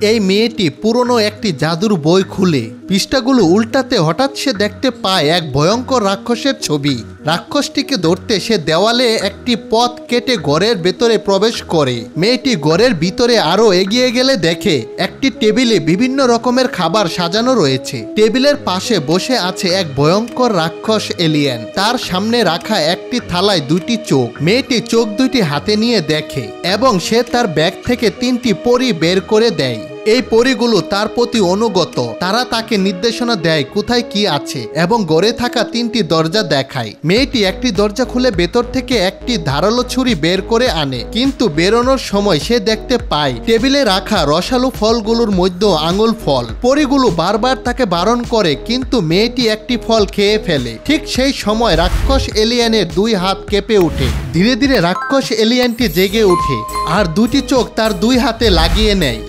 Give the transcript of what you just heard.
এই মেয়েটি পুরনো একটি জাদুর বই খুলে পৃষ্ঠাগুলো উল্টাতে হঠাৎ সে দেখতে পায় এক ভয়ঙ্কর রাক্ষসের ছবি। রাক্ষসটিকে ধরতে সে দেওয়ালে একটি পথ কেটে ঘরের ভেতরে প্রবেশ করে। মেয়েটি ঘরের ভিতরে আরো এগিয়ে গেলে দেখে একটি টেবিলে বিভিন্ন রকমের খাবার সাজানো রয়েছে। টেবিলের পাশে বসে আছে এক ভয়ঙ্কর রাক্ষস এলিয়েন। তার সামনে রাখা একটি থালায় দুটি চোখ। মেয়েটি চোখ দুটি হাতে নিয়ে দেখে এবং সে তার ব্যাগ থেকে 3টি পরী বের করে দেয়। এই পরীগুলো তার প্রতি অনুগত। তারা তাকে নির্দেশনা দেয় কোথায় কি আছে এবং গড়ে থাকা 3টি দরজা দেখায়। মেয়েটি একটি দরজা খুলে ভেতর থেকে একটি ধারালো ছুরি বের করে আনে, কিন্তু বেরোনোর সময় সে দেখতে পায় টেবিলে রাখা রসালো ফলগুলোর মধ্যে আঙুল ফল। পরীগুলো বারবার তাকে বারণ করে, কিন্তু মেয়েটি একটি ফল খেয়ে ফেলে। ঠিক সেই সময় রাক্ষস এলিয়েনের 2 হাত কেঁপে ওঠে। ধীরে ধীরে রাক্ষস এলিয়েনটি জেগে ওঠে আর 2টি চোখ তার 2 হাতে লাগিয়ে নেয়।